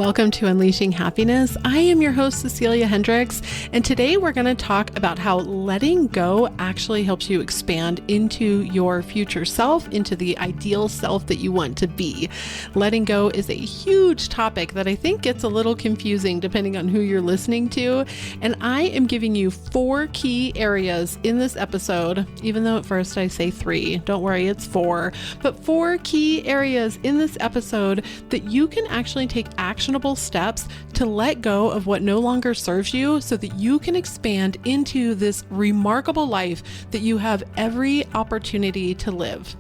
Welcome to Unleashing Happiness. I am your host, Cecilia Hendricks, and today we're going to talk about how letting go actually helps you expand into your future self, into the ideal self that you want to be. Letting go is a huge topic that I think gets a little confusing depending on who you're listening to, and I am giving you 4 key areas in this episode, even though at first I say 3. Don't worry, it's 4, but 4 key areas in this episode that you can actually take actionable steps to let go of what no longer serves you so that you can expand into this remarkable life that you have every opportunity to live.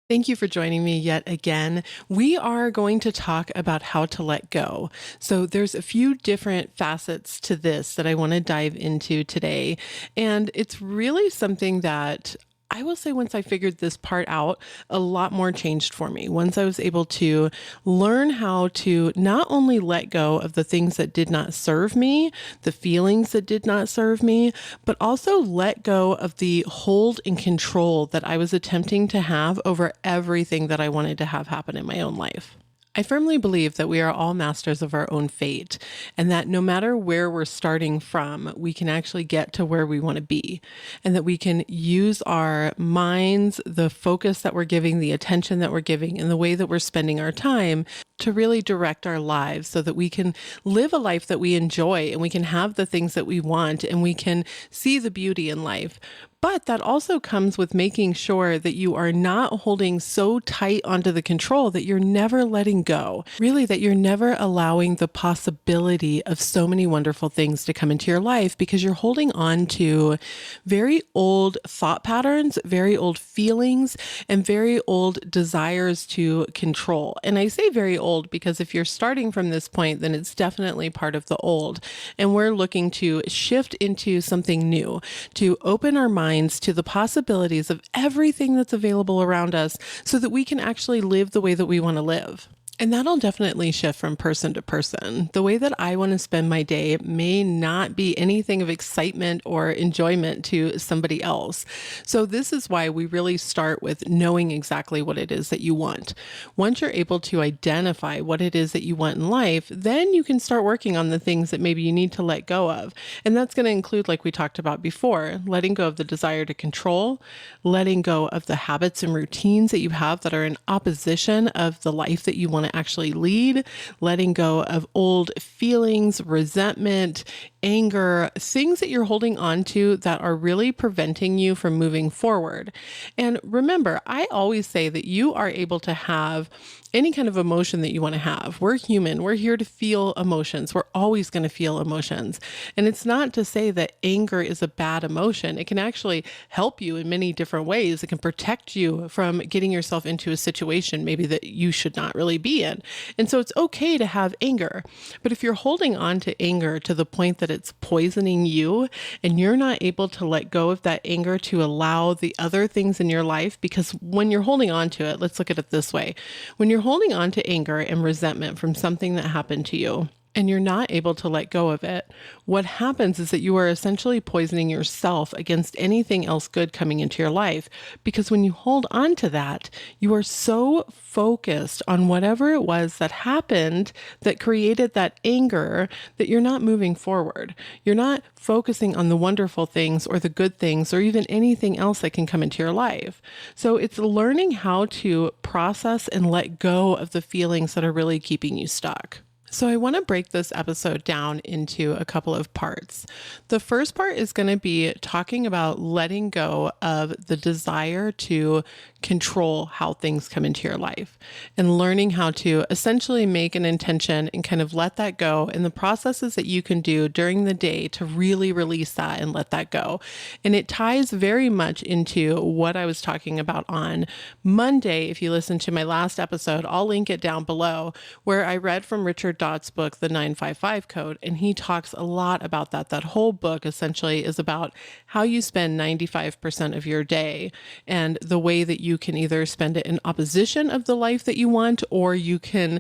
Thank you for joining me yet again. We are going to talk about how to let go. So there's a few different facets to this that I want to dive into today. And it's really something that I will say once I figured this part out, a lot more changed for me. Once I was able to learn how to not only let go of the things that did not serve me, the feelings that did not serve me, but also let go of the hold and control that I was attempting to have over everything that I wanted to have happen in my own life. I firmly believe that we are all masters of our own fate, and that no matter where we're starting from, we can actually get to where we want to be, and that we can use our minds, the focus that we're giving, the attention that we're giving, and the way that we're spending our time to really direct our lives so that we can live a life that we enjoy, and we can have the things that we want, and we can see the beauty in life. But that also comes with making sure that you are not holding so tight onto the control that you're never letting go. Really, that you're never allowing the possibility of so many wonderful things to come into your life because you're holding on to very old thought patterns, very old feelings, and very old desires to control. And I say very old because if you're starting from this point, then it's definitely part of the old. And we're looking to shift into something new, to open our minds to the possibilities of everything that's available around us so that we can actually live the way that we want to live. And that'll definitely shift from person to person. The way that I want to spend my day may not be anything of excitement or enjoyment to somebody else. So this is why we really start with knowing exactly what it is that you want. Once you're able to identify what it is that you want in life, then you can start working on the things that maybe you need to let go of. And that's going to include, like we talked about before, letting go of the desire to control, letting go of the habits and routines that you have that are in opposition of the life that you want to actually lead, letting go of old feelings, resentment, anger, things that you're holding on to that are really preventing you from moving forward. And remember, I always say that you are able to have any kind of emotion that you want to have. We're human. We're here to feel emotions. We're always going to feel emotions. And it's not to say that anger is a bad emotion. It can actually help you in many different ways. It can protect you from getting yourself into a situation maybe that you should not really be in. And so it's okay to have anger. But if you're holding on to anger to the point that it's poisoning you and you're not able to let go of that anger to allow the other things in your life, because when you're holding on to it, let's look at it this way. When you're holding on to anger and resentment from something that happened to you, and you're not able to let go of it, what happens is that you are essentially poisoning yourself against anything else good coming into your life. Because when you hold on to that, you are so focused on whatever it was that happened that created that anger that you're not moving forward. You're not focusing on the wonderful things or the good things or even anything else that can come into your life. So it's learning how to process and let go of the feelings that are really keeping you stuck. So I want to break this episode down into a couple of parts. The first part is going to be talking about letting go of the desire to control how things come into your life and learning how to essentially make an intention and kind of let that go, and the processes that you can do during the day to really release that and let that go. And it ties very much into what I was talking about on Monday. If you listen to my last episode, I'll link it down below, where I read from Richard Dott's book, The 955 Code, and he talks a lot about that. That whole book essentially is about how you spend 95% of your day and the way that you can either spend it in opposition of the life that you want, or you can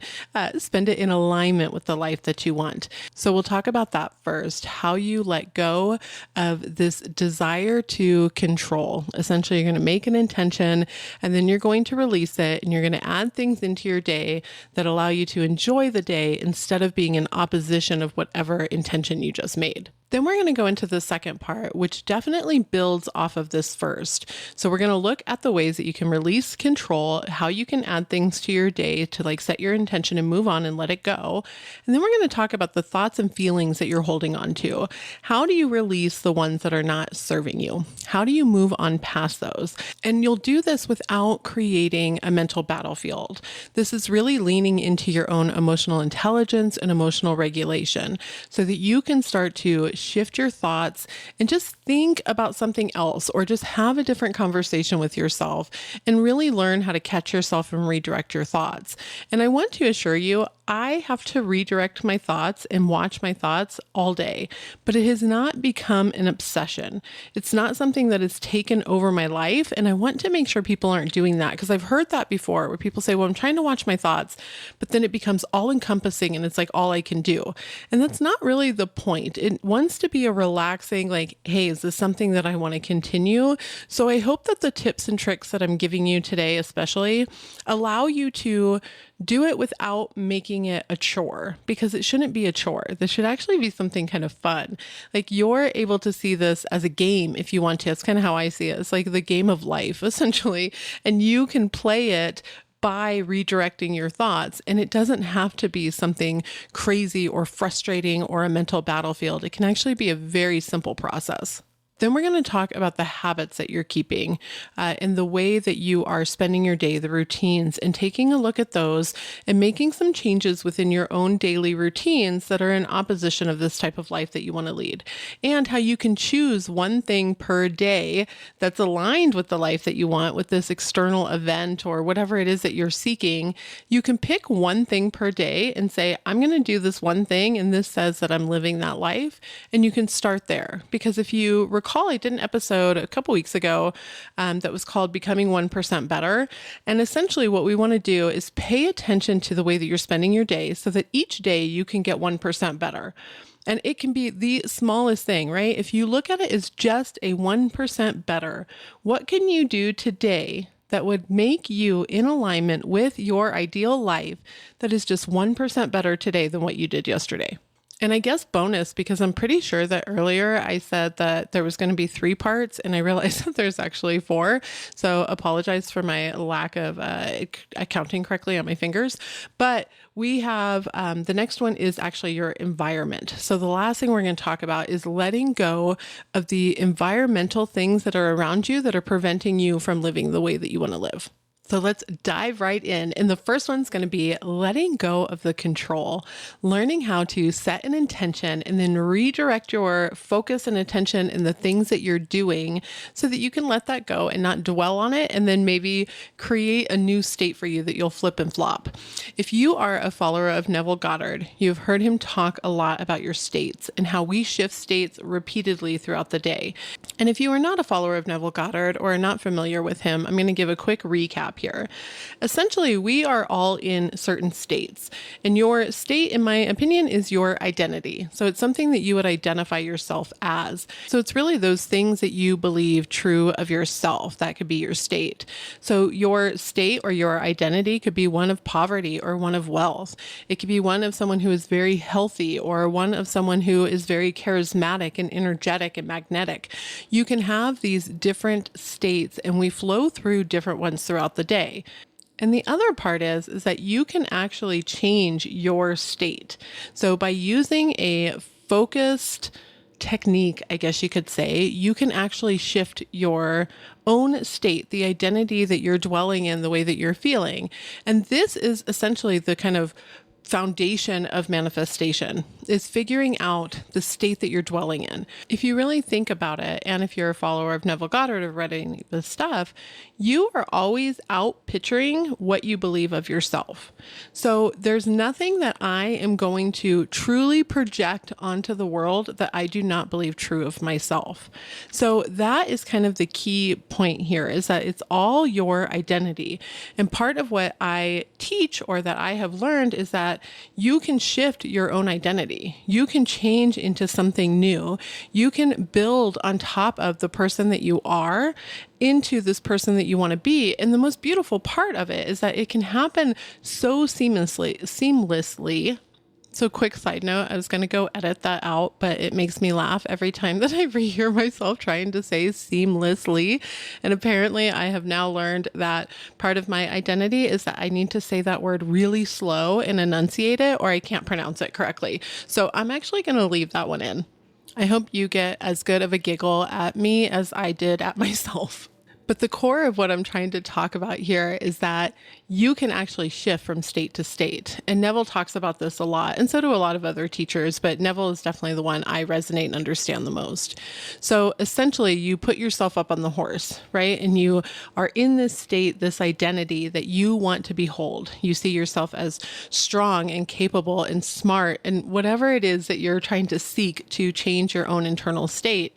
spend it in alignment with the life that you want. So we'll talk about that first, how you let go of this desire to control. Essentially, you're going to make an intention and then you're going to release it, and you're going to add things into your day that allow you to enjoy the day instead of being in opposition of whatever intention you just made. Then we're going to go into the second part, which definitely builds off of this first. So we're going to look at the ways that you can release control, how you can add things to your day to like set your intention and move on and let it go. And then we're going to talk about the thoughts and feelings that you're holding on to. How do you release the ones that are not serving you? How do you move on past those? And you'll do this without creating a mental battlefield. This is really leaning into your own emotional intelligence and emotional regulation so that you can start to shift your thoughts and just think about something else, or just have a different conversation with yourself and really learn how to catch yourself and redirect your thoughts. And I want to assure you, I have to redirect my thoughts and watch my thoughts all day, but it has not become an obsession. It's not something that has taken over my life. And I want to make sure people aren't doing that, because I've heard that before where people say, well, I'm trying to watch my thoughts, but then it becomes all encompassing and it's like all I can do. And that's not really the point. It wants to be a relaxing, like, hey, is this something that I want to continue? So I hope that the tips and tricks that I'm giving you today, especially, allow you to do it without making it a chore, because it shouldn't be a chore. This should actually be something kind of fun. Like, you're able to see this as a game if you want to. It's kind of how I see it. It's like the game of life, essentially. And you can play it by redirecting your thoughts. And it doesn't have to be something crazy or frustrating or a mental battlefield. It can actually be a very simple process. Then we're going to talk about the habits that you're keeping and the way that you are spending your day, the routines, and taking a look at those and making some changes within your own daily routines that are in opposition of this type of life that you want to lead, and how you can choose one thing per day that's aligned with the life that you want, with this external event or whatever it is that you're seeking. You can pick one thing per day and say, I'm going to do this one thing, and this says that I'm living that life. And you can start there, because if you recall, I did an episode a couple weeks ago that was called Becoming 1% Better. And essentially what we want to do is pay attention to the way that you're spending your day so that each day you can get 1% better. And it can be the smallest thing, right? If you look at it as just a 1% better, what can you do today that would make you in alignment with your ideal life that is just 1% better today than what you did yesterday? And I guess bonus, because I'm pretty sure that earlier I said that there was going to be 3 parts, and I realized that there's actually 4. So apologize for my lack of counting correctly on my fingers. But we have the next one is actually your environment. So the last thing we're going to talk about is letting go of the environmental things that are around you that are preventing you from living the way that you want to live. So let's dive right in. And the first one's going to be letting go of the control, learning how to set an intention and then redirect your focus and attention in the things that you're doing so that you can let that go and not dwell on it, and then maybe create a new state for you that you'll flip and flop. If you are a follower of Neville Goddard, you've heard him talk a lot about your states and how we shift states repeatedly throughout the day. And if you are not a follower of Neville Goddard or are not familiar with him, I'm going to give a quick recap here. Essentially, we are all in certain states, and your state, in my opinion, is your identity. So it's something that you would identify yourself as. So it's really those things that you believe true of yourself. That could be your state. So your state or your identity could be one of poverty or one of wealth. It could be one of someone who is very healthy or one of someone who is very charismatic and energetic and magnetic. You can have these different states, and we flow through different ones throughout the day. And the other part is that you can actually change your state. So by using a focused technique, I guess you could say, you can actually shift your own state, the identity that you're dwelling in, the way that you're feeling. And this is essentially the kind of foundation of manifestation is figuring out the state that you're dwelling in. If you really think about it, and if you're a follower of Neville Goddard or read any of this stuff, you are always out picturing what you believe of yourself. So there's nothing that I am going to truly project onto the world that I do not believe true of myself. So that is kind of the key point here, is that it's all your identity. And part of what I teach, or that I have learned, is that you can shift your own identity. You can change into something new. You can build on top of the person that you are into this person that you want to be. And the most beautiful part of it is that it can happen so seamlessly. So quick side note, I was going to go edit that out, but it makes me laugh every time that I rehear myself trying to say seamlessly. And apparently I have now learned that part of my identity is that I need to say that word really slow and enunciate it, or I can't pronounce it correctly. So I'm actually going to leave that one in. I hope you get as good of a giggle at me as I did at myself. But the core of what I'm trying to talk about here is that you can actually shift from state to state. And Neville talks about this a lot, and so do a lot of other teachers, but Neville is definitely the one I resonate and understand the most. So essentially, you put yourself up on the horse, right? And you are in this state, this identity that you want to behold. You see yourself as strong and capable and smart, and whatever it is that you're trying to seek to change your own internal state.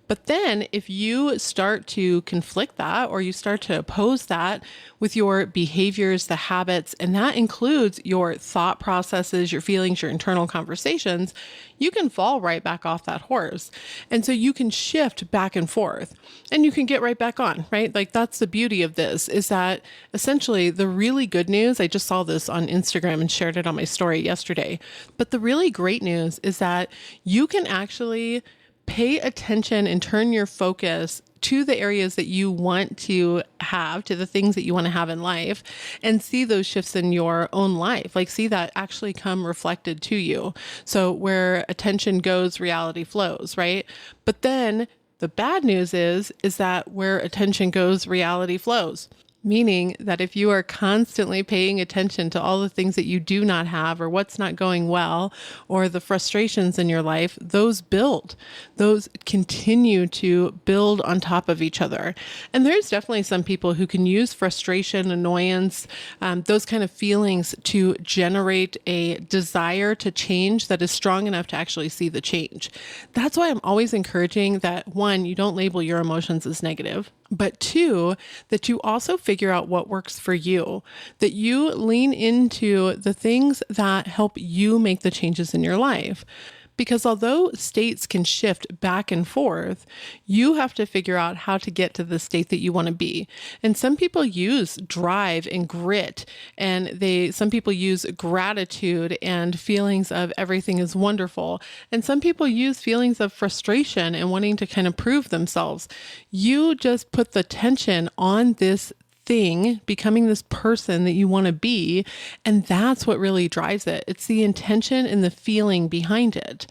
But then if you start to conflict that, or you start to oppose that with your behaviors, the habits, and that includes your thought processes, your feelings, your internal conversations, you can fall right back off that horse. And so you can shift back and forth, and you can get right back on, right? Like, that's the beauty of this, is that essentially the really good news, I just saw this on Instagram and shared it on my story yesterday, but the really great news is that you can actually pay attention and turn your focus to the areas that you want to have, to the things that you want to have in life, and see those shifts in your own life. Like, see that actually come reflected to you. So where attention goes, reality flows, right? But then the bad news is that where attention goes, reality flows. Meaning that if you are constantly paying attention to all the things that you do not have, or what's not going well, or the frustrations in your life, those build. Those continue to build on top of each other. And there's definitely some people who can use frustration, annoyance, those kind of feelings to generate a desire to change that is strong enough to actually see the change. That's why I'm always encouraging that, one, you don't label your emotions as negative. But two, that you also figure out what works for you, that you lean into the things that help you make the changes in your life. Because although states can shift back and forth, you have to figure out how to get to the state that you want to be. And some people use drive and grit, and some people use gratitude and feelings of everything is wonderful. And some people use feelings of frustration and wanting to kind of prove themselves. You just put the tension on this thing, becoming this person that you want to be. And that's what really drives it. It's the intention and the feeling behind it.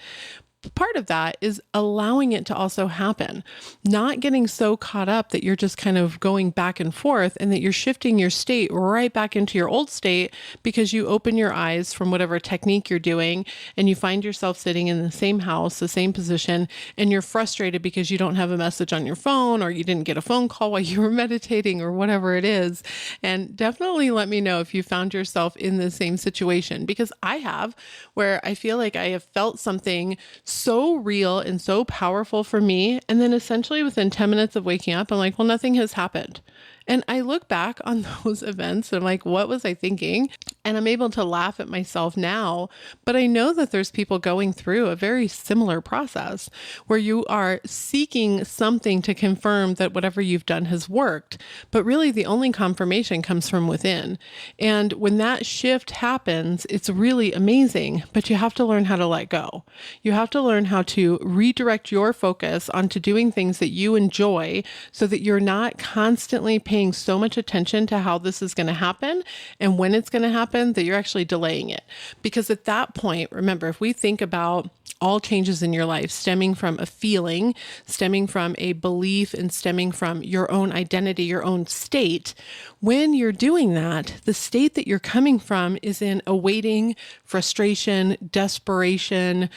Part of that is allowing it to also happen, not getting so caught up that you're just kind of going back and forth, and that you're shifting your state right back into your old state because you open your eyes from whatever technique you're doing, and you find yourself sitting in the same house, the same position, and you're frustrated because you don't have a message on your phone, or you didn't get a phone call while you were meditating, or whatever it is. And definitely let me know if you found yourself in the same situation, because I have, where I feel like I have felt something so real and so powerful for me. And then essentially within 10 minutes of waking up, I'm like, well, nothing has happened. And I look back on those events and I'm like, what was I thinking? And I'm able to laugh at myself now, but I know that there's people going through a very similar process where you are seeking something to confirm that whatever you've done has worked. But really the only confirmation comes from within. And when that shift happens, it's really amazing, but you have to learn how to let go. You have to learn how to redirect your focus onto doing things that you enjoy so that you're not constantly paying paying so much attention to how this is going to happen and when it's going to happen that you're actually delaying it. Because at that point, remember, if we think about all changes in your life stemming from a feeling, stemming from a belief, and stemming from your own identity, your own state, when you're doing that, the state that you're coming from is in awaiting, frustration, desperation,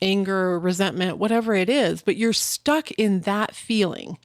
anger, resentment, whatever it is, but you're stuck in that feeling.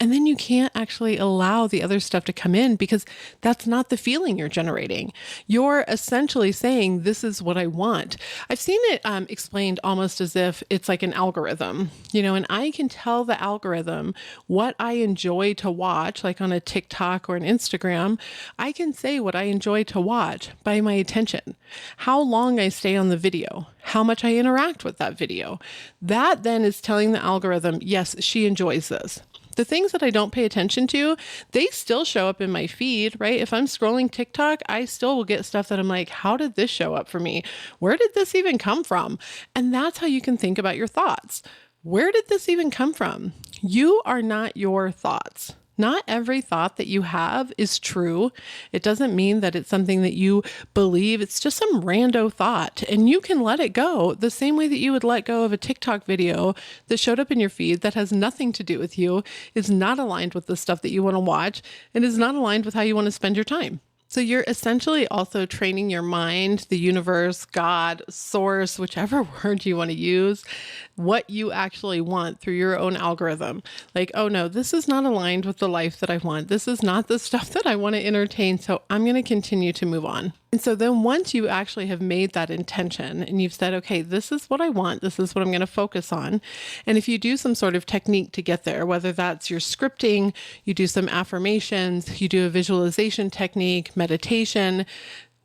And then you can't actually allow the other stuff to come in because that's not the feeling you're generating. You're essentially saying, this is what I want. I've seen it explained almost as if it's like an algorithm, and I can tell the algorithm what I enjoy to watch, like on a TikTok or an Instagram. I can say what I enjoy to watch by my attention, how long I stay on the video, how much I interact with that video. That then is telling the algorithm, yes, she enjoys this. The things that I don't pay attention to, they still show up in my feed, right? If I'm scrolling TikTok, I still will get stuff that I'm like, how did this show up for me? Where did this even come from? And that's how you can think about your thoughts. Where did this even come from? You are not your thoughts. Not every thought that you have is true. It doesn't mean that it's something that you believe. It's just some rando thought, and you can let it go the same way that you would let go of a TikTok video that showed up in your feed that has nothing to do with you, is not aligned with the stuff that you want to watch, and is not aligned with how you want to spend your time. So you're essentially also training your mind, the universe, God, source, whichever word you want to use, what you actually want through your own algorithm. Like, oh no, this is not aligned with the life that I want. This is not the stuff that I want to entertain. So I'm going to continue to move on. And so then once you actually have made that intention and you've said, okay, this is what I want, this is what I'm going to focus on. And if you do some sort of technique to get there, whether that's your scripting, you do some affirmations, you do a visualization technique, meditation,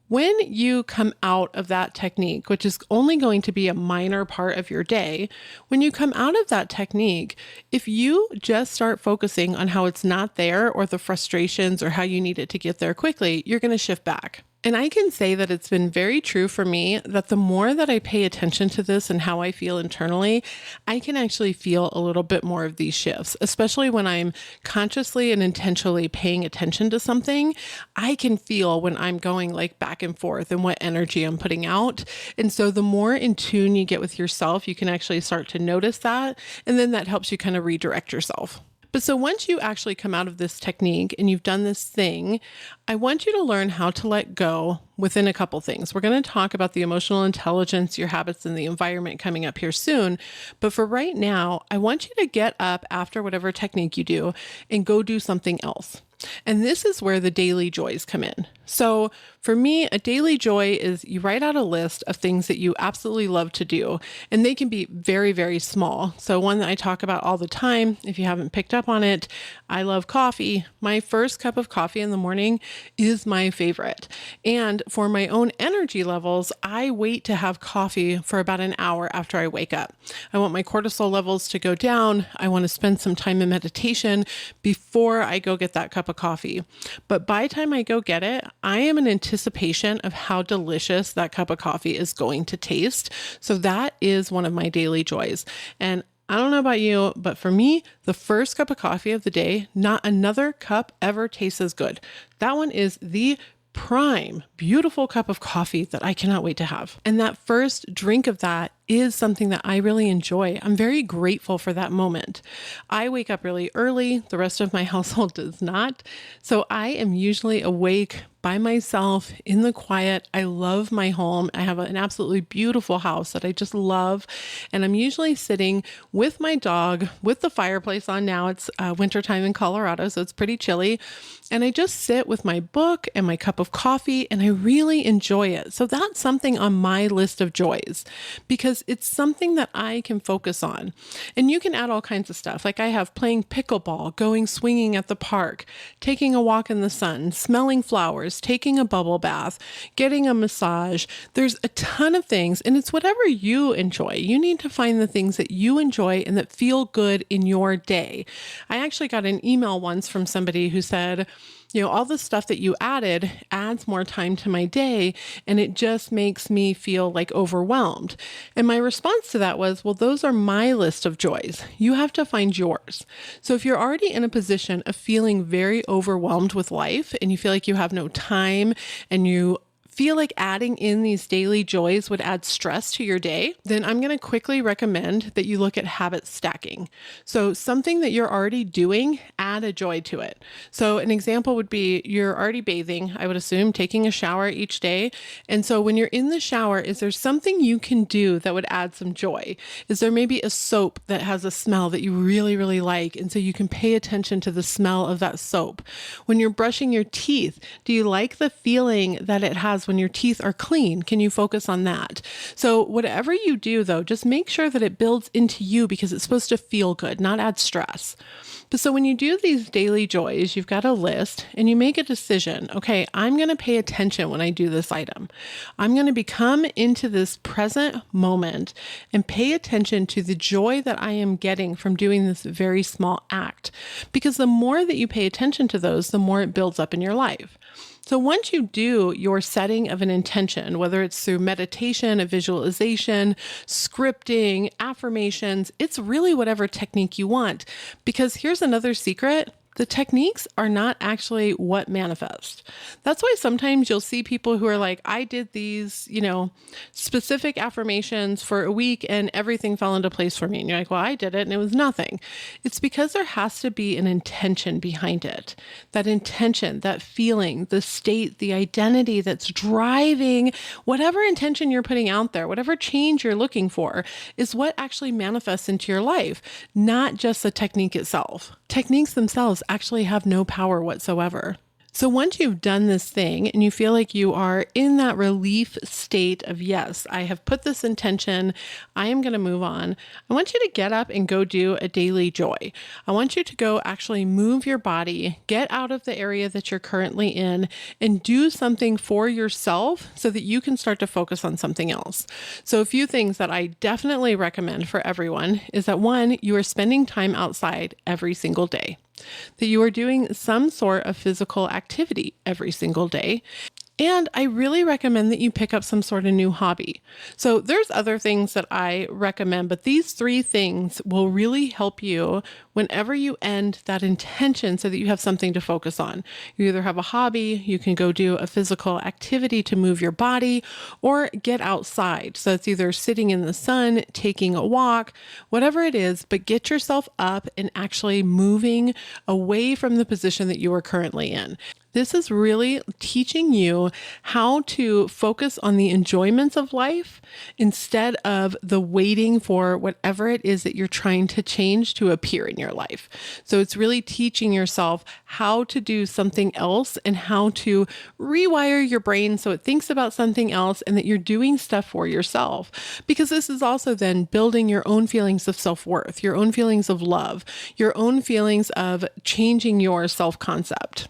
when you come out of that technique, which is only going to be a minor part of your day, when you come out of that technique, if you just start focusing on how it's not there or the frustrations or how you need it to get there quickly, you're going to shift back. And I can say that it's been very true for me that the more that I pay attention to this and how I feel internally, I can actually feel a little bit more of these shifts, especially when I'm consciously and intentionally paying attention to something. I can feel when I'm going like back and forth and what energy I'm putting out. And so the more in tune you get with yourself, you can actually start to notice that. And then that helps you kind of redirect yourself. But so once you actually come out of this technique and you've done this thing, I want you to learn how to let go within a couple things. We're going to talk about the emotional intelligence, your habits, and the environment coming up here soon. But for right now, I want you to get up after whatever technique you do and go do something else. And this is where the daily joys come in. So for me, a daily joy is you write out a list of things that you absolutely love to do, and they can be very, very small. So one that I talk about all the time, if you haven't picked up on it, I love coffee. My first cup of coffee in the morning is my favorite. And for my own energy levels, I wait to have coffee for about an hour after I wake up. I want my cortisol levels to go down. I want to spend some time in meditation before I go get that cup of coffee. But by the time I go get it, I am in anticipation of how delicious that cup of coffee is going to taste. So that is one of my daily joys. And I don't know about you, but for me, the first cup of coffee of the day, not another cup ever tastes as good. That one is the prime, beautiful cup of coffee that I cannot wait to have. And that first drink of that is something that I really enjoy. I'm very grateful for that moment. I wake up really early. The rest of my household does not. So I am usually awake by myself in the quiet. I love my home. I have an absolutely beautiful house that I just love. And I'm usually sitting with my dog with the fireplace on. Now it's wintertime in Colorado, so it's pretty chilly. And I just sit with my book and my cup of coffee, and I really enjoy it. So that's something on my list of joys because it's something that I can focus on. And you can add all kinds of stuff. Like I have playing pickleball, going swinging at the park, taking a walk in the sun, smelling flowers, taking a bubble bath, getting a massage. There's a ton of things, and it's whatever you enjoy. You need to find the things that you enjoy and that feel good in your day. I actually got an email once from somebody who said, All the stuff that you added adds more time to my day, and it just makes me feel like overwhelmed. And my response to that was, well, those are my list of joys. You have to find yours. So if you're already in a position of feeling very overwhelmed with life and you feel like you have no time and you feel like adding in these daily joys would add stress to your day, then I'm going to quickly recommend that you look at habit stacking. So something that you're already doing, add a joy to it. So an example would be you're already bathing, I would assume, taking a shower each day. And so when you're in the shower, is there something you can do that would add some joy? Is there maybe a soap that has a smell that you really, really like? And so you can pay attention to the smell of that soap. When you're brushing your teeth, do you like the feeling that it has when your teeth are clean? Can you focus on that? So whatever you do though, just make sure that it builds into you because it's supposed to feel good, not add stress. But so when you do these daily joys, you've got a list and you make a decision. Okay, I'm going to pay attention when I do this item. I'm going to become into this present moment and pay attention to the joy that I am getting from doing this very small act. Because the more that you pay attention to those, the more it builds up in your life. So once you do your setting of an intention, whether it's through meditation, a visualization, scripting, affirmations, it's really whatever technique you want. Because here's another secret. The techniques are not actually what manifest. That's why sometimes you'll see people who are like, I did these, specific affirmations for a week and everything fell into place for me. And you're like, well, I did it and it was nothing. It's because there has to be an intention behind it. That intention, that feeling, the state, the identity that's driving whatever intention you're putting out there, whatever change you're looking for is what actually manifests into your life, not just the technique itself. Techniques themselves actually have no power whatsoever. So once you've done this thing and you feel like you are in that relief state of, yes, I have put this intention, I am going to move on. I want you to get up and go do a daily joy. I want you to go actually move your body, get out of the area that you're currently in and do something for yourself so that you can start to focus on something else. So a few things that I definitely recommend for everyone is that one, you are spending time outside every single day. That you are doing some sort of physical activity every single day. And I really recommend that you pick up some sort of new hobby. So there's other things that I recommend, but these three things will really help you whenever you end that intention so that you have something to focus on. You either have a hobby, you can go do a physical activity to move your body, or get outside. So it's either sitting in the sun, taking a walk, whatever it is, but get yourself up and actually moving away from the position that you are currently in. This is really teaching you how to focus on the enjoyments of life instead of the waiting for whatever it is that you're trying to change to appear in your life. So it's really teaching yourself how to do something else and how to rewire your brain so it thinks about something else and that you're doing stuff for yourself. Because this is also then building your own feelings of self-worth, your own feelings of love, your own feelings of changing your self-concept.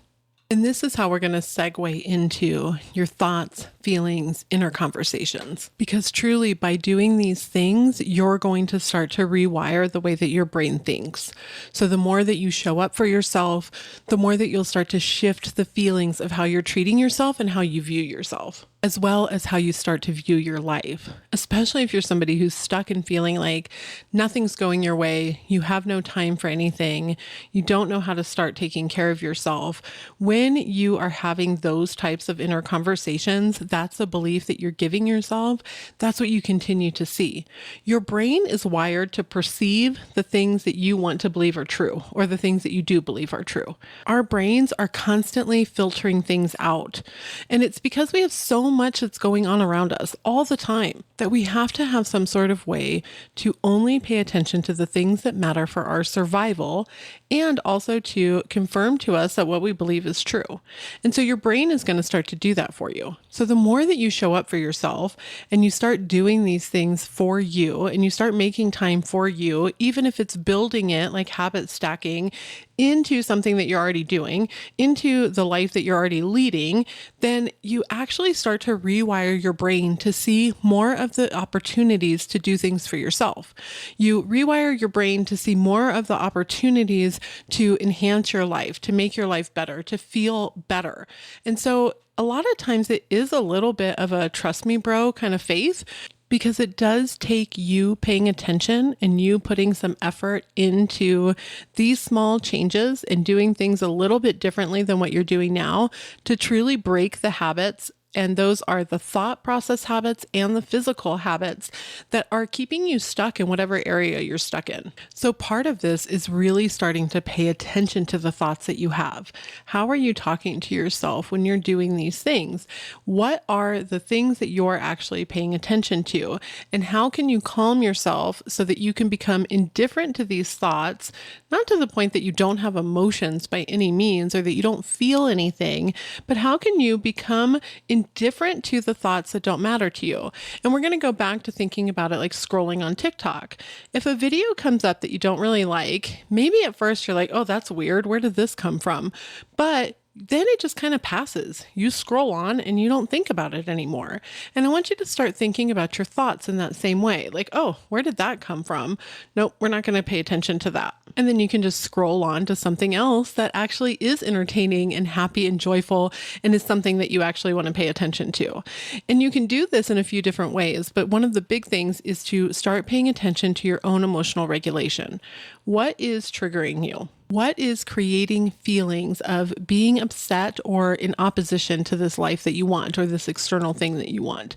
And this is how we're going to segue into your thoughts, feelings, inner conversations. Because truly, by doing these things, you're going to start to rewire the way that your brain thinks. So the more that you show up for yourself, the more that you'll start to shift the feelings of how you're treating yourself and how you view yourself, as well as how you start to view your life, especially if you're somebody who's stuck in feeling like nothing's going your way, you have no time for anything, you don't know how to start taking care of yourself. When you are having those types of inner conversations, that's a belief that you're giving yourself. That's what you continue to see. Your brain is wired to perceive the things that you want to believe are true, or the things that you do believe are true. Our brains are constantly filtering things out. And it's because we have so much that's going on around us all the time that we have to have some sort of way to only pay attention to the things that matter for our survival, and also to confirm to us that what we believe is true. And so your brain is going to start to do that for you. So the more that you show up for yourself and you start doing these things for you and you start making time for you, even if it's building it like habit stacking, into something that you're already doing, into the life that you're already leading, then you actually start to rewire your brain to see more of the opportunities to do things for yourself. You rewire your brain to see more of the opportunities to enhance your life, to make your life better, to feel better. And so a lot of times it is a little bit of a trust me, bro kind of faith, because it does take you paying attention and you putting some effort into these small changes and doing things a little bit differently than what you're doing now to truly break the habits. And those are the thought process habits and the physical habits that are keeping you stuck in whatever area you're stuck in. So part of this is really starting to pay attention to the thoughts that you have. How are you talking to yourself when you're doing these things? What are the things that you're actually paying attention to? And how can you calm yourself so that you can become indifferent to these thoughts, not to the point that you don't have emotions by any means or that you don't feel anything, but how can you become indifferent to the thoughts that don't matter to you? And we're going to go back to thinking about it like scrolling on TikTok. If a video comes up that you don't really like, maybe at first you're like, oh, that's weird. Where did this come from? But then it just kind of passes. You scroll on and you don't think about it anymore. And I want you to start thinking about your thoughts in that same way. Like, oh, where did that come from? Nope, we're not going to pay attention to that. And then you can just scroll on to something else that actually is entertaining and happy and joyful and is something that you actually want to pay attention to. And you can do this in a few different ways, but one of the big things is to start paying attention to your own emotional regulation. What is triggering you? What is creating feelings of being upset or in opposition to this life that you want or this external thing that you want?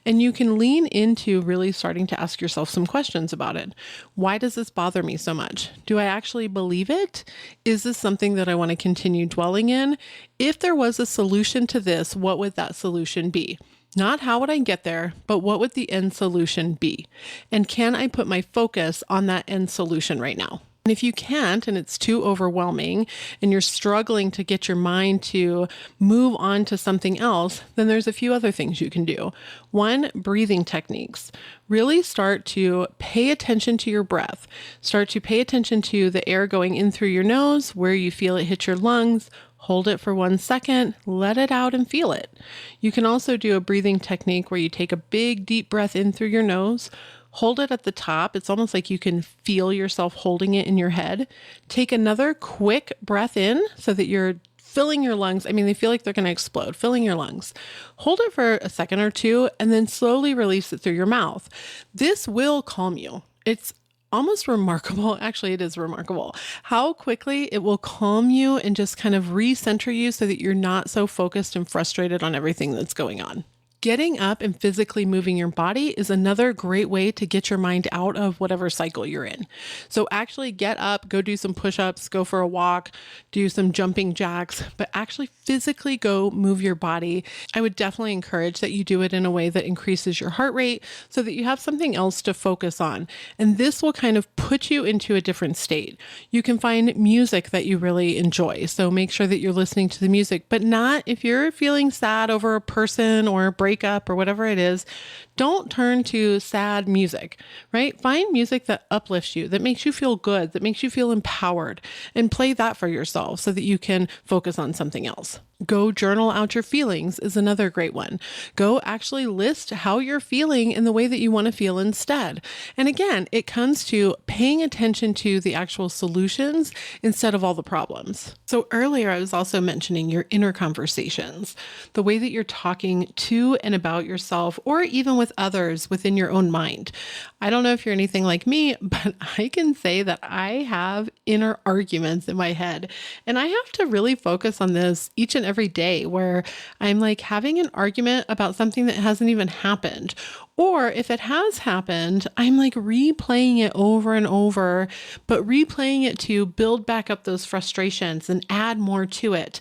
And you can lean into really starting to ask yourself some questions about it. Why does this bother me so much? Do I actually believe it? Is this something that I want to continue dwelling in? If there was a solution to this, what would that solution be? Not how would I get there, but what would the end solution be? And can I put my focus on that end solution right now? And if you can't, and it's too overwhelming, and you're struggling to get your mind to move on to something else, then there's a few other things you can do. One, breathing techniques. Really start to pay attention to your breath. Start to pay attention to the air going in through your nose, where you feel it hit your lungs. Hold it for 1 second, let it out and feel it. You can also do a breathing technique where you take a big, deep breath in through your nose. Hold it at the top. It's almost like you can feel yourself holding it in your head. Take another quick breath in so that you're filling your lungs. I mean, they feel like they're going to explode, filling your lungs. Hold it for a second or two and then slowly release it through your mouth. This will calm you. It's almost remarkable. Actually, it is remarkable how quickly it will calm you and just kind of recenter you so that you're not so focused and frustrated on everything that's going on. Getting up and physically moving your body is another great way to get your mind out of whatever cycle you're in. So actually get up, go do some push-ups, go for a walk, do some jumping jacks, but actually physically go move your body. I would definitely encourage that you do it in a way that increases your heart rate so that you have something else to focus on. And this will kind of put you into a different state. You can find music that you really enjoy. So make sure that you're listening to the music, but not if you're feeling sad over a person or a breakup or whatever it is. Don't turn to sad music, right? Find music that uplifts you, that makes you feel good, that makes you feel empowered, and play that for yourself so that you can focus on something else. Go journal out your feelings is another great one. Go actually list how you're feeling in the way that you want to feel instead. And again, it comes to paying attention to the actual solutions instead of all the problems. So earlier, I was also mentioning your inner conversations, the way that you're talking to and about yourself, or even with others within your own mind. I don't know if you're anything like me, but I can say that I have inner arguments in my head, and I have to really focus on this each and every day, where I'm like having an argument about something that hasn't even happened. Or if it has happened, I'm like replaying it over and over, but replaying it to build back up those frustrations and add more to it.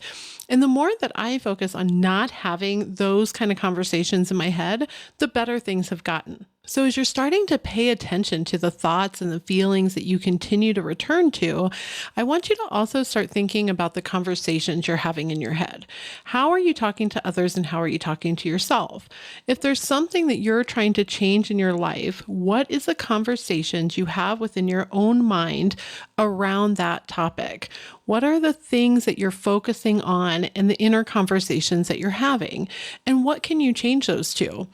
And the more that I focus on not having those kind of conversations in my head, the better things have gotten. So as you're starting to pay attention to the thoughts and the feelings that you continue to return to, I want you to also start thinking about the conversations you're having in your head. How are you talking to others and how are you talking to yourself? If there's something that you're trying to change in your life, what is the conversations you have within your own mind around that topic? What are the things that you're focusing on in the inner conversations that you're having? And what can you change those to?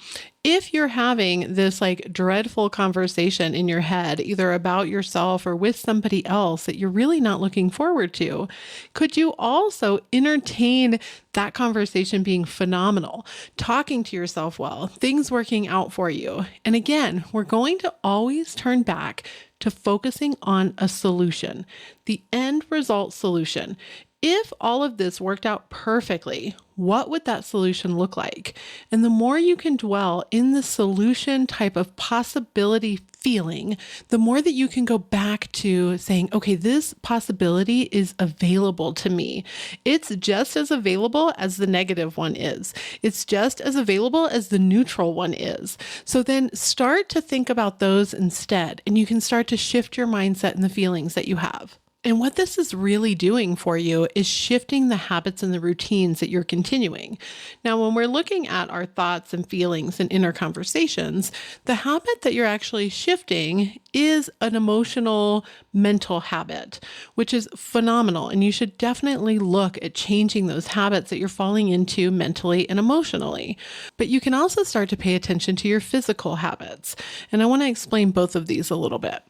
If you're having this like dreadful conversation in your head, either about yourself or with somebody else that you're really not looking forward to, could you also entertain that conversation being phenomenal, talking to yourself well, things working out for you? And again, we're going to always turn back to focusing on a solution, the end result solution. If all of this worked out perfectly, what would that solution look like? And the more you can dwell in the solution type of possibility feeling, the more that you can go back to saying, okay, this possibility is available to me. It's just as available as the negative one is. It's just as available as the neutral one is. So then start to think about those instead, and you can start to shift your mindset and the feelings that you have. And what this is really doing for you is shifting the habits and the routines that you're continuing. Now, when we're looking at our thoughts and feelings and inner conversations, the habit that you're actually shifting is an emotional, mental habit, which is phenomenal. And you should definitely look at changing those habits that you're falling into mentally and emotionally. But you can also start to pay attention to your physical habits. And I want to explain both of these a little bit.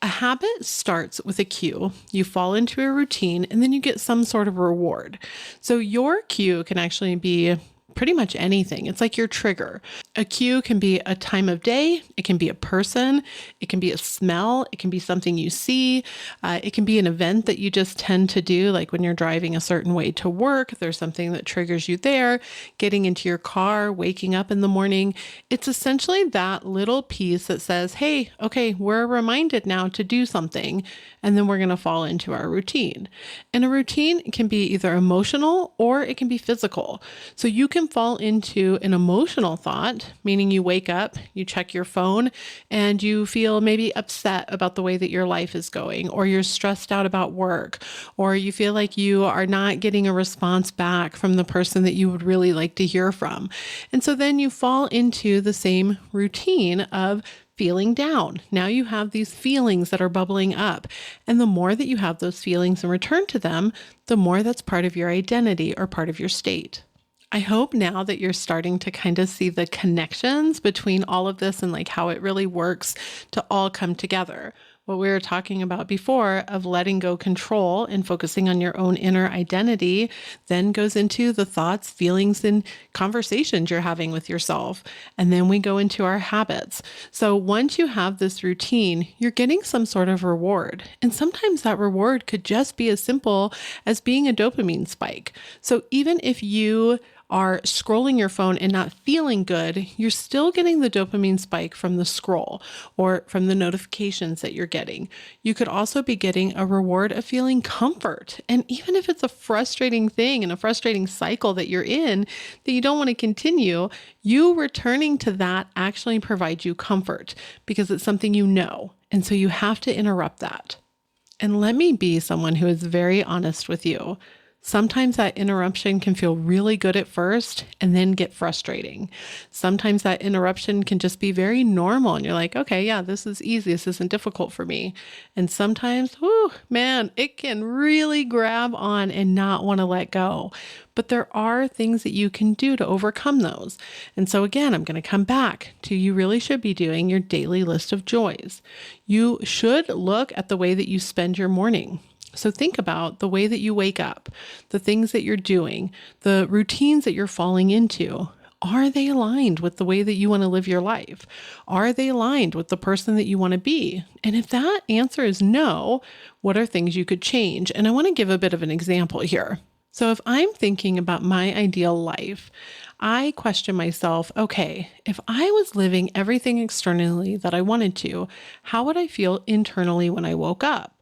A habit starts with a cue. You fall into a routine and then you get some sort of reward. So your cue can actually be pretty much anything. It's like your trigger. A cue can be a time of day. It can be a person. It can be a smell. It can be something you see. It can be an event that you just tend to do, like when you're driving a certain way to work, there's something that triggers you there, getting into your car, waking up in the morning. It's essentially that little piece that says, hey, okay, we're reminded now to do something, and then we're going to fall into our routine. And a routine can be either emotional or it can be physical. So you can fall into an emotional thought, meaning you wake up, you check your phone, and you feel maybe upset about the way that your life is going, or you're stressed out about work, or you feel like you are not getting a response back from the person that you would really like to hear from. And so then you fall into the same routine of feeling down. Now you have these feelings that are bubbling up. And the more that you have those feelings and return to them, the more that's part of your identity or part of your state. I hope now that you're starting to kind of see the connections between all of this and like how it really works to all come together. What we were talking about before of letting go control and focusing on your own inner identity then goes into the thoughts, feelings, and conversations you're having with yourself. And then we go into our habits. So once you have this routine, you're getting some sort of reward. And sometimes that reward could just be as simple as being a dopamine spike. So even if you are scrolling your phone and not feeling good, you're still getting the dopamine spike from the scroll or from the notifications that you're getting. You could also be getting a reward of feeling comfort. And even if it's a frustrating thing and a frustrating cycle that you're in that you don't want to continue, you returning to that actually provides you comfort because it's something you know. And so you have to interrupt that. And let me be someone who is very honest with you. Sometimes that interruption can feel really good at first and then get frustrating. Sometimes that interruption can just be very normal and you're like, okay, yeah, this is easy. This isn't difficult for me. And sometimes, man, it can really grab on and not want to let go. But there are things that you can do to overcome those. And so again, I'm going to come back to you really should be doing your daily list of joys. You should look at the way that you spend your morning. So think about the way that you wake up, the things that you're doing, the routines that you're falling into. Are they aligned with the way that you want to live your life? Are they aligned with the person that you want to be? And if that answer is no, what are things you could change? And I want to give a bit of an example here. So if I'm thinking about my ideal life, I question myself, okay, if I was living everything externally that I wanted to, how would I feel internally when I woke up?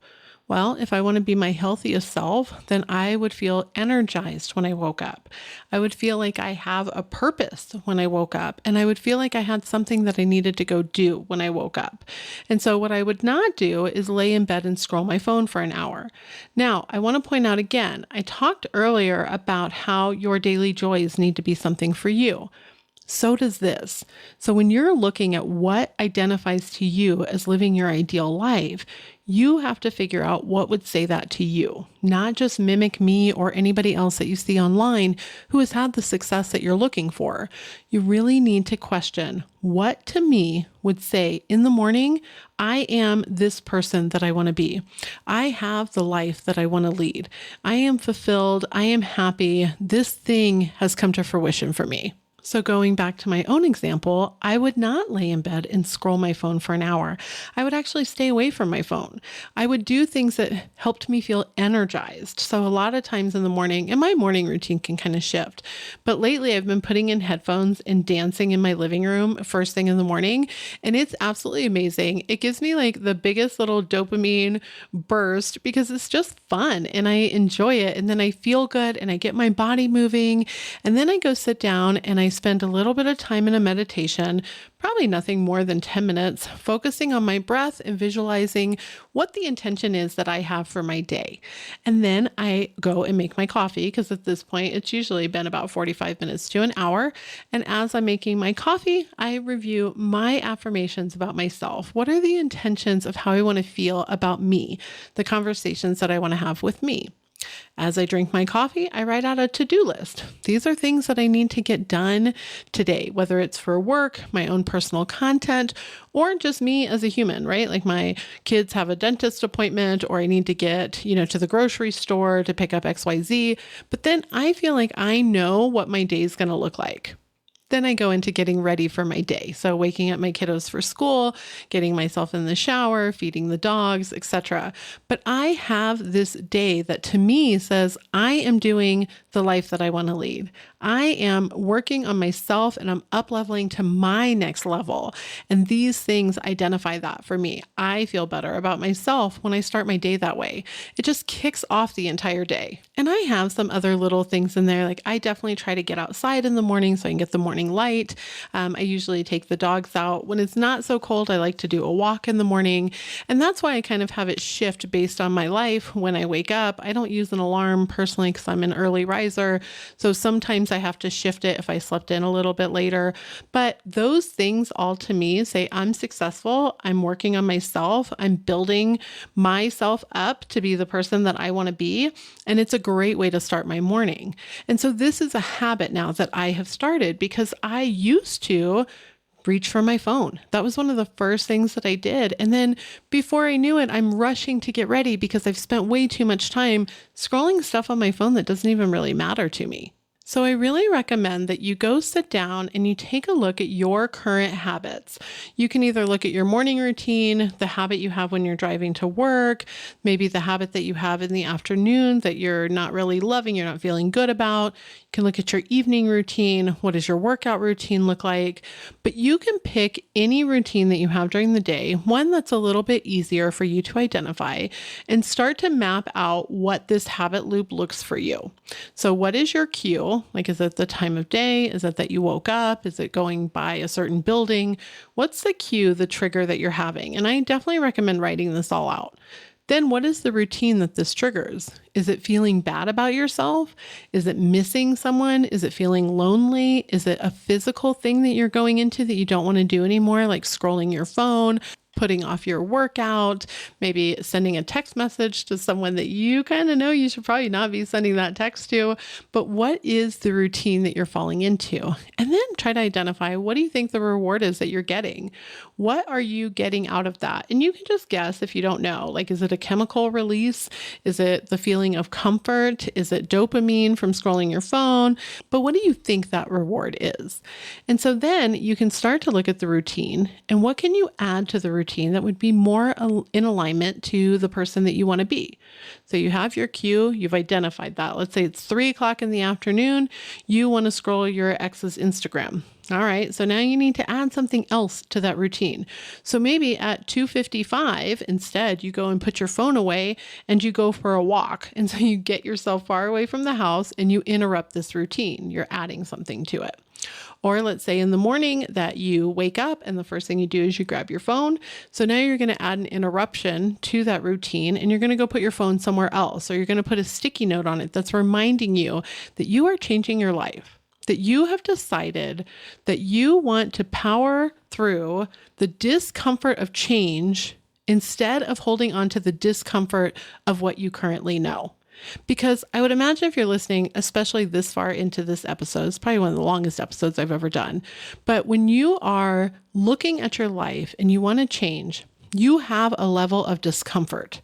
Well, if I want to be my healthiest self, then I would feel energized when I woke up. I would feel like I have a purpose when I woke up, and I would feel like I had something that I needed to go do when I woke up. And so what I would not do is lay in bed and scroll my phone for an hour. Now, I want to point out again, I talked earlier about how your daily joys need to be something for you. So does this. So when you're looking at what identifies to you as living your ideal life, you have to figure out what would say that to you, not just mimic me or anybody else that you see online who has had the success that you're looking for. You really need to question what to me would say in the morning, I am this person that I want to be. I have the life that I want to lead. I am fulfilled. I am happy. This thing has come to fruition for me. So going back to my own example, I would not lay in bed and scroll my phone for an hour. I would actually stay away from my phone. I would do things that helped me feel energized. So a lot of times in the morning, and my morning routine can kind of shift, but lately I've been putting in headphones and dancing in my living room first thing in the morning. And it's absolutely amazing. It gives me like the biggest little dopamine burst because it's just fun and I enjoy it. And then I feel good and I get my body moving. And then I go sit down and I spend a little bit of time in a meditation, probably nothing more than 10 minutes, focusing on my breath and visualizing what the intention is that I have for my day. And then I go and make my coffee because at this point, it's usually been about 45 minutes to an hour. And as I'm making my coffee, I review my affirmations about myself. What are the intentions of how I want to feel about me, the conversations that I want to have with me? As I drink my coffee, I write out a to-do list. These are things that I need to get done today, whether it's for work, my own personal content, or just me as a human, right? Like my kids have a dentist appointment, or I need to get, to the grocery store to pick up XYZ. But then I feel like I know what my day is going to look like. Then I go into getting ready for my day. So waking up my kiddos for school, getting myself in the shower, feeding the dogs, etc. But I have this day that to me says I am doing the life that I want to lead. I am working on myself and I'm up leveling to my next level. And these things identify that for me. I feel better about myself when I start my day that way. It just kicks off the entire day. And I have some other little things in there. Like I definitely try to get outside in the morning so I can get the morning light. I usually take the dogs out. When it's not so cold, I like to do a walk in the morning. And that's why I kind of have it shift based on my life. When I wake up, I don't use an alarm personally because I'm an early riser. So sometimes I have to shift it if I slept in a little bit later. But those things all to me say I'm successful. I'm working on myself. I'm building myself up to be the person that I want to be. And it's a great way to start my morning. And so this is a habit now that I have started because I used to reach for my phone. That was one of the first things that I did. And then before I knew it, I'm rushing to get ready because I've spent way too much time scrolling stuff on my phone that doesn't even really matter to me. So I really recommend that you go sit down and you take a look at your current habits. You can either look at your morning routine, the habit you have when you're driving to work, maybe the habit that you have in the afternoon that you're not really loving, you're not feeling good about. You can look at your evening routine. What does your workout routine look like? But you can pick any routine that you have during the day, one that's a little bit easier for you to identify, and start to map out what this habit loop looks for you. So what is your cue? Like, is it the time of day? Is it that you woke up? Is it going by a certain building? What's the cue, the trigger that you're having? And I definitely recommend writing this all out. Then what is the routine that this triggers? Is it feeling bad about yourself? Is it missing someone? Is it feeling lonely? Is it a physical thing that you're going into that you don't want to do anymore, like scrolling your phone, putting off your workout, maybe sending a text message to someone that you kind of know you should probably not be sending that text to? But what is the routine that you're falling into? And then try to identify, what do you think the reward is that you're getting? What are you getting out of that? And you can just guess if you don't know. Like, is it a chemical release? Is it the feeling of comfort? Is it dopamine from scrolling your phone? But what do you think that reward is? And so then you can start to look at the routine and what can you add to the routine that would be more in alignment to the person that you want to be. So you have your cue, you've identified that. Let's say it's 3:00 in the afternoon. You want to scroll your ex's Instagram. All right. So now you need to add something else to that routine. So maybe at 2:55, instead, you go and put your phone away and you go for a walk. And so you get yourself far away from the house and you interrupt this routine. You're adding something to it. Or let's say in the morning that you wake up and the first thing you do is you grab your phone. So now you're going to add an interruption to that routine and you're going to go put your phone somewhere else. Or you're going to put a sticky note on it that's reminding you that you are changing your life. that you have decided that you want to power through the discomfort of change instead of holding on to the discomfort of what you currently know. Because I would imagine if you're listening, especially this far into this episode, it's probably one of the longest episodes I've ever done. But when you are looking at your life and you want to change, you have a level of discomfort.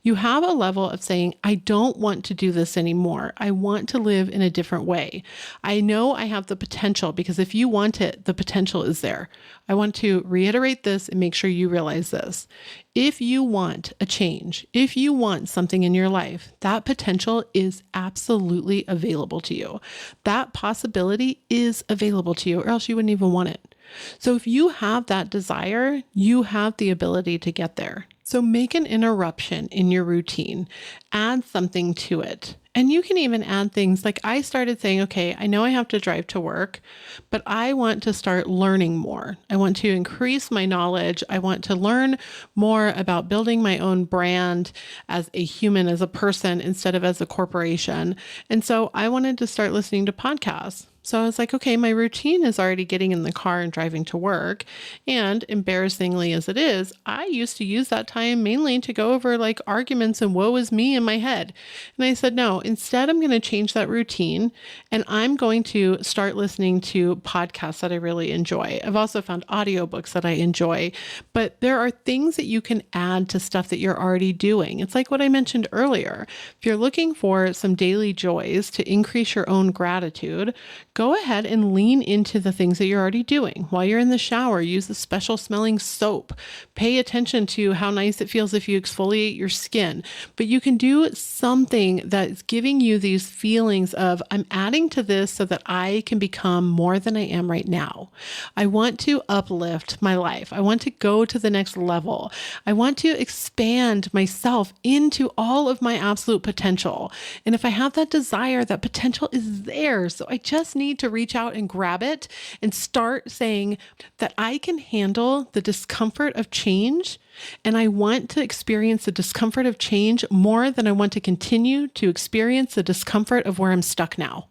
You have a level of saying, I don't want to do this anymore. I want to live in a different way. I know I have the potential, because if you want it, the potential is there. I want to reiterate this and make sure you realize this. If you want a change, if you want something in your life, that potential is absolutely available to you. That possibility is available to you, or else you wouldn't even want it. So if you have that desire, you have the ability to get there. So make an interruption in your routine, add something to it. And you can even add things like I started saying, okay, I know I have to drive to work, but I want to start learning more. I want to increase my knowledge. I want to learn more about building my own brand as a human, as a person, instead of as a corporation. And so I wanted to start listening to podcasts. So I was like, okay, my routine is already getting in the car and driving to work. And embarrassingly as it is, I used to use that time mainly to go over like arguments and woe is me in my head. And I said, no, instead I'm going to change that routine and I'm going to start listening to podcasts that I really enjoy. I've also found audiobooks that I enjoy, but there are things that you can add to stuff that you're already doing. It's like what I mentioned earlier. If you're looking for some daily joys to increase your own gratitude, go ahead and lean into the things that you're already doing. While you're in the shower, use the special smelling soap. Pay attention to how nice it feels if you exfoliate your skin. But you can do something that's giving you these feelings of, I'm adding to this so that I can become more than I am right now. I want to uplift my life. I want to go to the next level. I want to expand myself into all of my absolute potential. And if I have that desire, that potential is there. So I just need to reach out and grab it and start saying that I can handle the discomfort of change. And I want to experience the discomfort of change more than I want to continue to experience the discomfort of where I'm stuck now.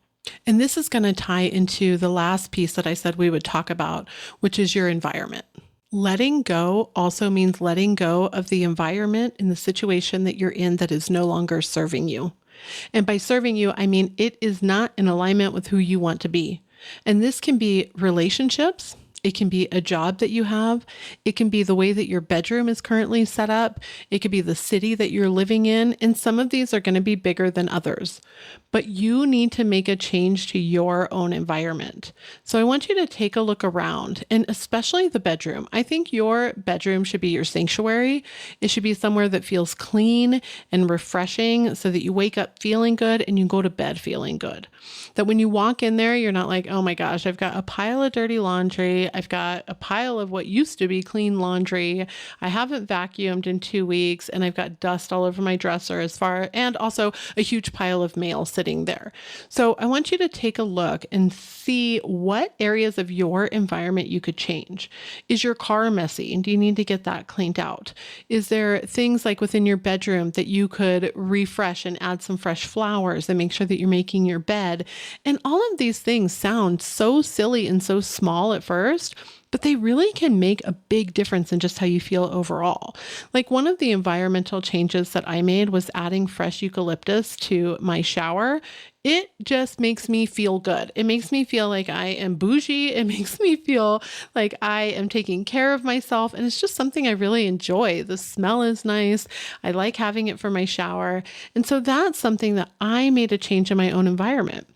And this is going to tie into the last piece that I said we would talk about, which is your environment. Letting go also means letting go of the environment in the situation that you're in that is no longer serving you. And by serving you, I mean it is not in alignment with who you want to be. And this can be relationships. It can be a job that you have. It can be the way that your bedroom is currently set up. It could be the city that you're living in. And some of these are going to be bigger than others. But you need to make a change to your own environment. So I want you to take a look around, and especially the bedroom. I think your bedroom should be your sanctuary. It should be somewhere that feels clean and refreshing so that you wake up feeling good and you go to bed feeling good. That when you walk in there, you're not like, oh my gosh, I've got a pile of dirty laundry. I've got a pile of what used to be clean laundry. I haven't vacuumed in 2 weeks and I've got dust all over my dresser and also a huge pile of mail sitting there. So I want you to take a look and see what areas of your environment you could change. Is your car messy? Do you need to get that cleaned out? Is there things like within your bedroom that you could refresh and add some fresh flowers and make sure that you're making your bed? And all of these things sound so silly and so small at first, but they really can make a big difference in just how you feel overall. Like one of the environmental changes that I made was adding fresh eucalyptus to my shower. It just makes me feel good. It makes me feel like I am bougie. It makes me feel like I am taking care of myself. And it's just something I really enjoy. The smell is nice. I like having it for my shower. And so that's something that I made a change in my own environment.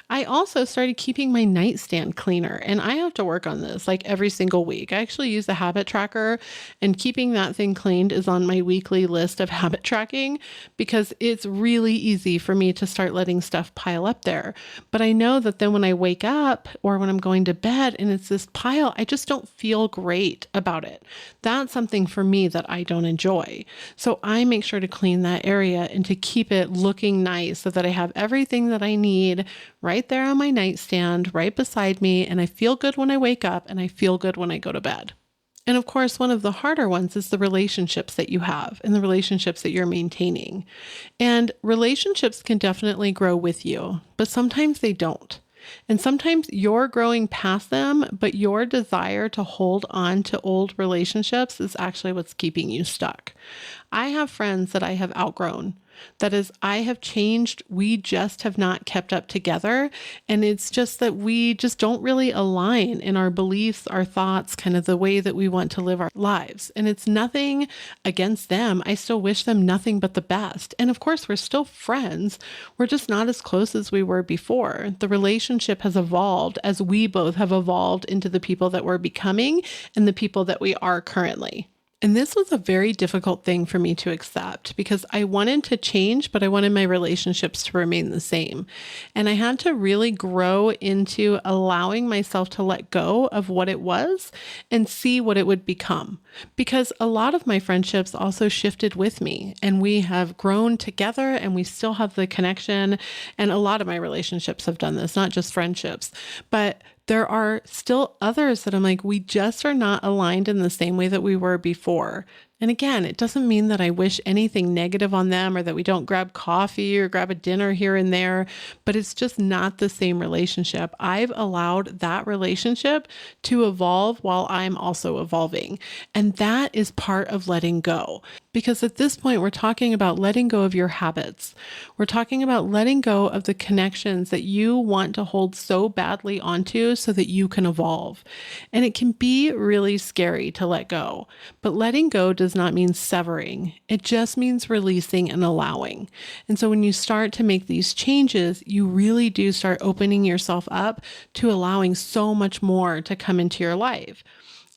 I also started keeping my nightstand cleaner, and I have to work on this like every single week. I actually use the habit tracker, and keeping that thing cleaned is on my weekly list of habit tracking because it's really easy for me to start letting stuff pile up there. But I know that then when I wake up or when I'm going to bed and it's this pile, I just don't feel great about it. That's something for me that I don't enjoy. So I make sure to clean that area and to keep it looking nice so that I have everything that I need right there on my nightstand, right beside me. And I feel good when I wake up and I feel good when I go to bed. And of course, one of the harder ones is the relationships that you have and the relationships that you're maintaining. And relationships can definitely grow with you, but sometimes they don't. And sometimes you're growing past them, but your desire to hold on to old relationships is actually what's keeping you stuck. I have friends that I have outgrown. That is, I have changed. We just have not kept up together. And it's just that we just don't really align in our beliefs, our thoughts, kind of the way that we want to live our lives. And it's nothing against them. I still wish them nothing but the best. And of course, we're still friends. We're just not as close as we were before. The relationship has evolved as we both have evolved into the people that we're becoming and the people that we are currently. And this was a very difficult thing for me to accept because I wanted to change, but I wanted my relationships to remain the same. And I had to really grow into allowing myself to let go of what it was and see what it would become. Because a lot of my friendships also shifted with me and we have grown together and we still have the connection. And a lot of my relationships have done this, not just friendships, but there are still others that I'm like, we just are not aligned in the same way that we were before. And again, it doesn't mean that I wish anything negative on them or that we don't grab coffee or grab a dinner here and there, but it's just not the same relationship. I've allowed that relationship to evolve while I'm also evolving. And that is part of letting go. Because at this point, we're talking about letting go of your habits. We're talking about letting go of the connections that you want to hold so badly onto so that you can evolve. And it can be really scary to let go, but letting go does not mean severing. It just means releasing and allowing. And so when you start to make these changes, you really do start opening yourself up to allowing so much more to come into your life.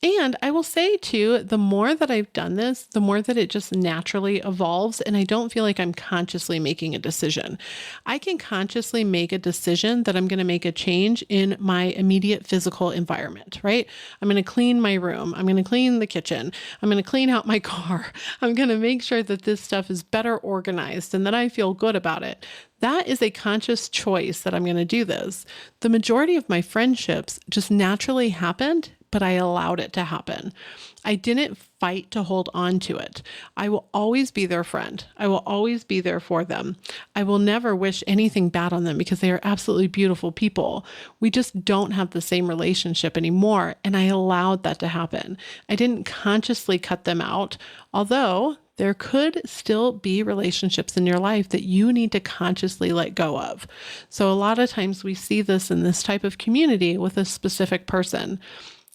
And I will say too, the more that I've done this, the more that it just naturally evolves. And I don't feel like I'm consciously making a decision. I can consciously make a decision that I'm going to make a change in my immediate physical environment, right? I'm going to clean my room. I'm going to clean the kitchen. I'm going to clean out my car. I'm going to make sure that this stuff is better organized and that I feel good about it. That is a conscious choice that I'm going to do this. The majority of my friendships just naturally happened, but I allowed it to happen. I didn't fight to hold on to it. I will always be their friend. I will always be there for them. I will never wish anything bad on them because they are absolutely beautiful people. We just don't have the same relationship anymore. And I allowed that to happen. I didn't consciously cut them out, although there could still be relationships in your life that you need to consciously let go of. So a lot of times we see this in this type of community with a specific person.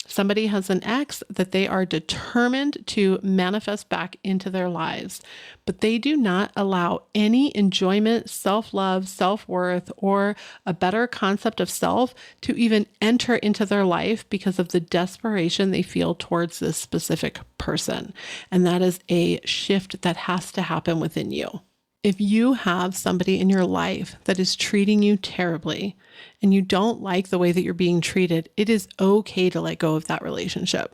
Somebody has an ex that they are determined to manifest back into their lives, but they do not allow any enjoyment, self-love, self-worth, or a better concept of self to even enter into their life because of the desperation they feel towards this specific person. And that is a shift that has to happen within you. If you have somebody in your life that is treating you terribly and you don't like the way that you're being treated, it is okay to let go of that relationship.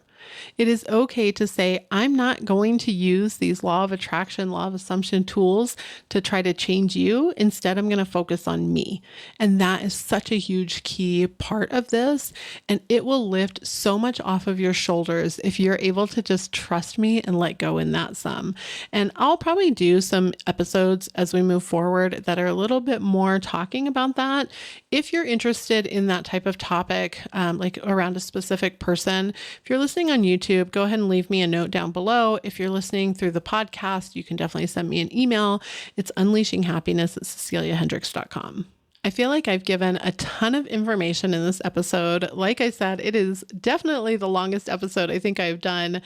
It is okay to say, I'm not going to use these law of attraction, law of assumption tools to try to change you. Instead, I'm going to focus on me. And that is such a huge key part of this. And it will lift so much off of your shoulders if you're able to just trust me and let go in that sum. And I'll probably do some episodes as we move forward that are a little bit more talking about that. If you're interested in that type of topic, like around a specific person, if you're listening on YouTube, go ahead and leave me a note down below. If you're listening through the podcast, you can definitely send me an email. It's unleashinghappiness@ceciliahendricks.com. I feel like I've given a ton of information in this episode. Like I said, it is definitely the longest episode I think I've done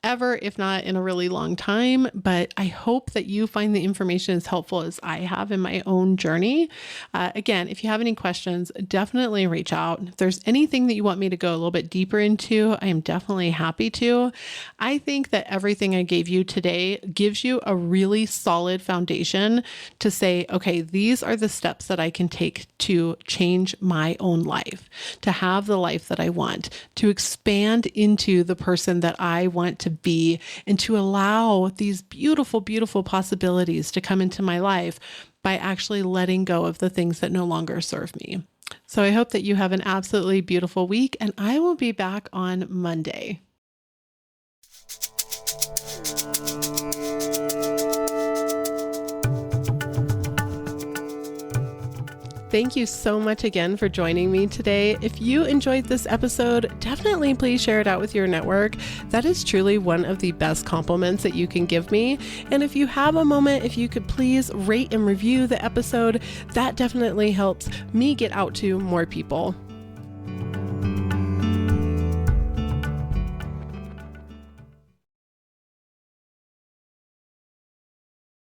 ever, if not in a really long time. But I hope that you find the information as helpful as I have in my own journey. Again, if you have any questions, definitely reach out. If there's anything that you want me to go a little bit deeper into, I am definitely happy to. I think that everything I gave you today gives you a really solid foundation to say, okay, these are the steps that I can take to change my own life, to have the life that I want, to expand into the person that I want to be, and to allow these beautiful, beautiful possibilities to come into my life by actually letting go of the things that no longer serve me. So I hope that you have an absolutely beautiful week, and I will be back on Monday. Thank you so much again for joining me today. If you enjoyed this episode, definitely please share it out with your network. That is truly one of the best compliments that you can give me. And if you have a moment, if you could please rate and review the episode, that definitely helps me get out to more people.